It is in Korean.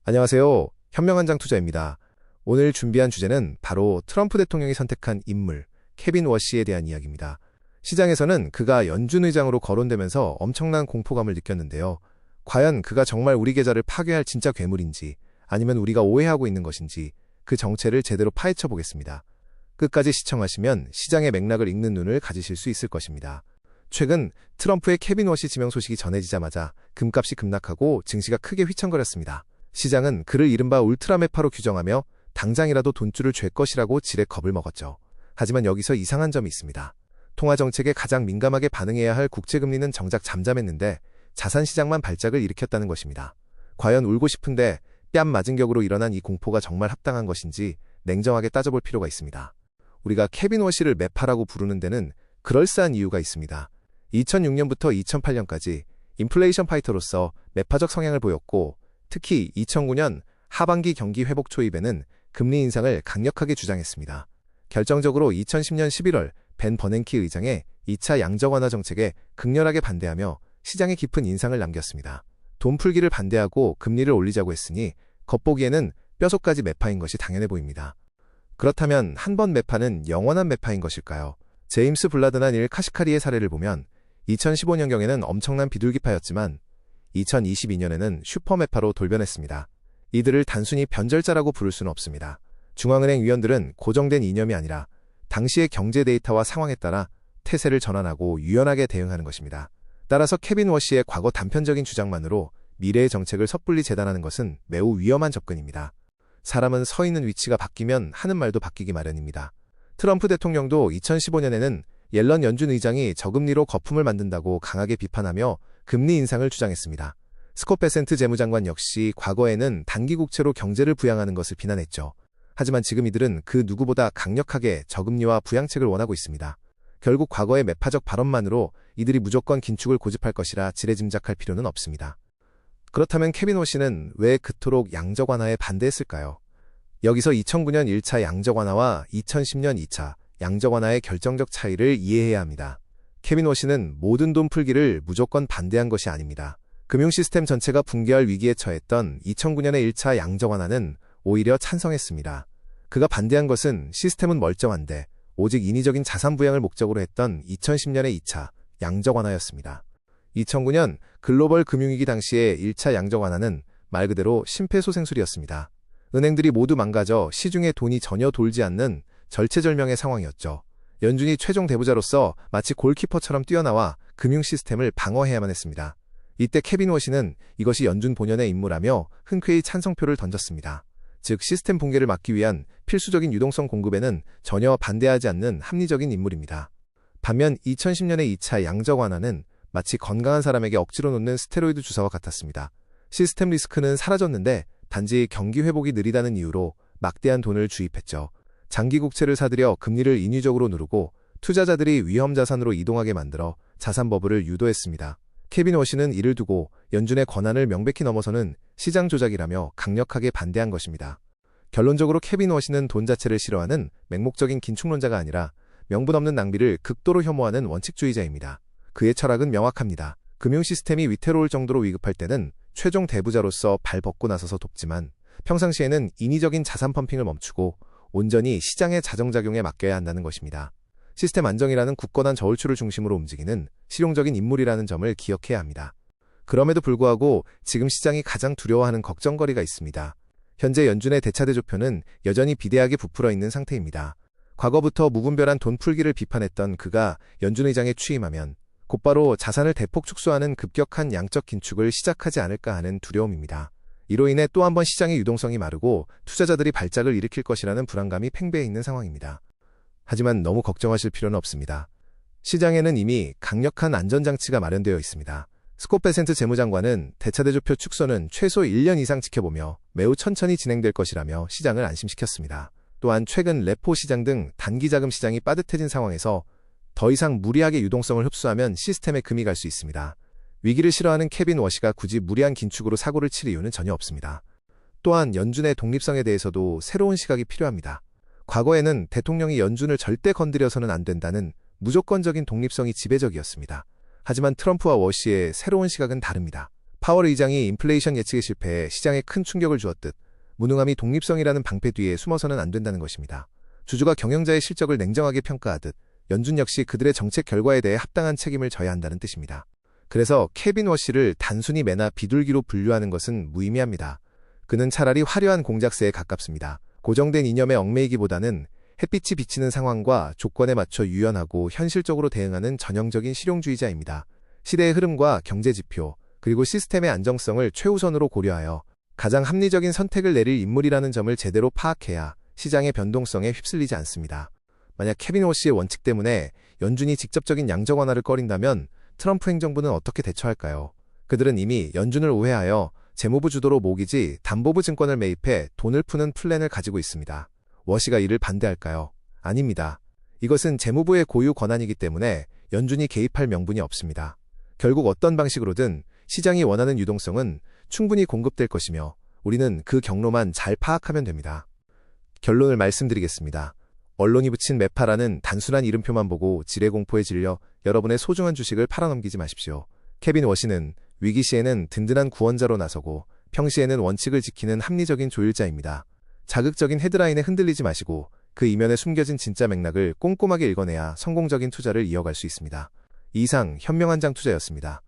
안녕하세요. 현명한장 투자입니다. 오늘 준비한 주제는 바로 트럼프 대통령이 선택한 인물, 케빈 워시에 대한 이야기입니다. 시장에서는 그가 연준 의장으로 거론되면서 엄청난 공포감을 느꼈는데요. 과연 그가 정말 우리 계좌를 파괴할 진짜 괴물인지, 아니면 우리가 오해하고 있는 것인지, 그 정체를 제대로 파헤쳐 보겠습니다. 끝까지 시청하시면 시장의 맥락을 읽는 눈을 가지실 수 있을 것입니다. 최근 트럼프의 케빈 워시 지명 소식이 전해지자마자 금값이 급락하고 증시가 크게 휘청거렸습니다. 시장은 그를 이른바 울트라 매파로 규정하며 당장이라도 돈줄을 쥘 것이라고 지레 겁을 먹었죠. 하지만 여기서 이상한 점이 있습니다. 통화정책에 가장 민감하게 반응해야 할 국채금리는 정작 잠잠했는데 자산시장만 발작을 일으켰다는 것입니다. 과연 울고 싶은데 뺨 맞은 격으로 일어난 이 공포가 정말 합당한 것인지 냉정하게 따져볼 필요가 있습니다. 우리가 케빈 워시를 매파라고 부르는 데는 그럴싸한 이유가 있습니다. 2006년부터 2008년까지 인플레이션 파이터로서 매파적 성향을 보였고, 특히 2009년 하반기 경기 회복 초입에는 금리 인상을 강력하게 주장했습니다. 결정적으로 2010년 11월 벤 버냉키 의장의 2차 양적 완화 정책에 극렬하게 반대하며 시장에 깊은 인상을 남겼습니다. 돈 풀기를 반대하고 금리를 올리자고 했으니 겉보기에는 뼛속까지 매파인 것이 당연해 보입니다. 그렇다면 한 번 매파는 영원한 매파인 것일까요? 제임스 블라드나 닐 카시카리의 사례를 보면 2015년경에는 엄청난 비둘기파였지만 2022년에는 슈퍼매파로 돌변했습니다. 이들을 단순히 변절자라고 부를 수는 없습니다. 중앙은행 위원들은 고정된 이념이 아니라 당시의 경제 데이터와 상황에 따라 태세를 전환하고 유연하게 대응하는 것입니다. 따라서 케빈 워시의 과거 단편적인 주장만으로 미래의 정책을 섣불리 재단하는 것은 매우 위험한 접근입니다. 사람은 서 있는 위치가 바뀌면 하는 말도 바뀌기 마련입니다. 트럼프 대통령도 2015년에는 옐런 연준 의장이 저금리로 거품을 만든다고 강하게 비판하며 금리 인상을 주장했습니다. 스콧 베센트 재무장관 역시 과거에는 단기 국채로 경제를 부양하는 것을 비난했죠. 하지만 지금 이들은 그 누구보다 강력하게 저금리와 부양책을 원하고 있습니다. 결국 과거의 매파적 발언만으로 이들이 무조건 긴축을 고집할 것이라 지레짐작할 필요는 없습니다. 그렇다면 케빈 워시는 왜 그토록 양적 완화에 반대했을까요? 여기서 2009년 1차 양적 완화와 2010년 2차 양적 완화의 결정적 차이를 이해해야 합니다. 케빈 워시는 모든 돈 풀기를 무조건 반대한 것이 아닙니다. 금융 시스템 전체가 붕괴할 위기에 처했던 2009년의 1차 양적 완화는 오히려 찬성했습니다. 그가 반대한 것은 시스템은 멀쩡한데 오직 인위적인 자산 부양을 목적으로 했던 2010년의 2차 양적 완화였습니다. 2009년 글로벌 금융위기 당시의 1차 양적 완화는 말 그대로 심폐소생술이었습니다. 은행들이 모두 망가져 시중에 돈이 전혀 돌지 않는 절체절명의 상황이었죠. 연준이 최종 대부자로서 마치 골키퍼처럼 뛰어나와 금융 시스템을 방어해야만 했습니다. 이때 케빈 워시는 이것이 연준 본연의 임무라며 흔쾌히 찬성표를 던졌습니다. 즉 시스템 붕괴를 막기 위한 필수적인 유동성 공급에는 전혀 반대하지 않는 합리적인 인물입니다. 반면 2010년의 2차 양적 완화는 마치 건강한 사람에게 억지로 놓는 스테로이드 주사와 같았습니다. 시스템 리스크는 사라졌는데 단지 경기 회복이 느리다는 이유로 막대한 돈을 주입했죠. 장기 국채를 사들여 금리를 인위적으로 누르고 투자자들이 위험 자산으로 이동하게 만들어 자산 버블을 유도했습니다. 케빈 워시는 이를 두고 연준의 권한을 명백히 넘어서는 시장 조작이라며 강력하게 반대한 것입니다. 결론적으로 케빈 워시는 돈 자체를 싫어하는 맹목적인 긴축론자가 아니라 명분 없는 낭비를 극도로 혐오하는 원칙주의자입니다. 그의 철학은 명확합니다. 금융 시스템이 위태로울 정도로 위급할 때는 최종 대부자로서 발 벗고 나서서 돕지만 평상시에는 인위적인 자산 펌핑을 멈추고 온전히 시장의 자정작용에 맡겨야 한다는 것입니다. 시스템 안정이라는 굳건한 저울추를 중심으로 움직이는 실용적인 인물이라는 점을 기억해야 합니다. 그럼에도 불구하고 지금 시장이 가장 두려워하는 걱정거리가 있습니다. 현재 연준의 대차대조표는 여전히 비대하게 부풀어 있는 상태입니다. 과거부터 무분별한 돈 풀기를 비판했던 그가 연준 의장에 취임하면 곧바로 자산을 대폭 축소하는 급격한 양적 긴축을 시작하지 않을까 하는 두려움입니다. 이로 인해 또 한 번 시장의 유동성이 마르고 투자자들이 발작을 일으킬 것이라는 불안감이 팽배해 있는 상황입니다. 하지만 너무 걱정하실 필요는 없습니다. 시장에는 이미 강력한 안전장치가 마련되어 있습니다. 스콧 베센트 재무장관은 대차대조표 축소는 최소 1년 이상 지켜보며 매우 천천히 진행될 것이라며 시장을 안심시켰습니다. 또한 최근 레포 시장 등 단기자금 시장이 빠듯해진 상황에서 더 이상 무리하게 유동성을 흡수하면 시스템에 금이 갈 수 있습니다. 위기를 싫어하는 케빈 워시가 굳이 무리한 긴축으로 사고를 칠 이유는 전혀 없습니다. 또한 연준의 독립성에 대해서도 새로운 시각이 필요합니다. 과거에는 대통령이 연준을 절대 건드려서는 안 된다는 무조건적인 독립성이 지배적이었습니다. 하지만 트럼프와 워시의 새로운 시각은 다릅니다. 파월 의장이 인플레이션 예측에 실패해 시장에 큰 충격을 주었듯 무능함이 독립성이라는 방패 뒤에 숨어서는 안 된다는 것입니다. 주주가 경영자의 실적을 냉정하게 평가하듯 연준 역시 그들의 정책 결과에 대해 합당한 책임을 져야 한다는 뜻입니다. 그래서 케빈 워시를 단순히 매나 비둘기로 분류하는 것은 무의미합니다. 그는 차라리 화려한 공작새에 가깝습니다. 고정된 이념에 얽매이기보다는 햇빛이 비치는 상황과 조건에 맞춰 유연하고 현실적으로 대응하는 전형적인 실용주의자입니다. 시대의 흐름과 경제 지표, 그리고 시스템의 안정성을 최우선으로 고려하여 가장 합리적인 선택을 내릴 인물이라는 점을 제대로 파악해야 시장의 변동성에 휩쓸리지 않습니다. 만약 케빈 워시의 원칙 때문에 연준이 직접적인 양적 완화를 꺼린다면 트럼프 행정부는 어떻게 대처할까요? 그들은 이미 연준을 우회하여 재무부 주도로 모기지 담보부 증권을 매입해 돈을 푸는 플랜을 가지고 있습니다. 워시가 이를 반대할까요? 아닙니다. 이것은 재무부의 고유 권한이기 때문에 연준이 개입할 명분이 없습니다. 결국 어떤 방식으로든 시장이 원하는 유동성은 충분히 공급될 것이며 우리는 그 경로만 잘 파악하면 됩니다. 결론을 말씀드리겠습니다. 언론이 붙인 매파라는 단순한 이름표만 보고 지레공포에 질려 여러분의 소중한 주식을 팔아넘기지 마십시오. 케빈 워시는 위기 시에는 든든한 구원자로 나서고 평시에는 원칙을 지키는 합리적인 조율자입니다. 자극적인 헤드라인에 흔들리지 마시고 그 이면에 숨겨진 진짜 맥락을 꼼꼼하게 읽어내야 성공적인 투자를 이어갈 수 있습니다. 이상 현명한 장 투자였습니다.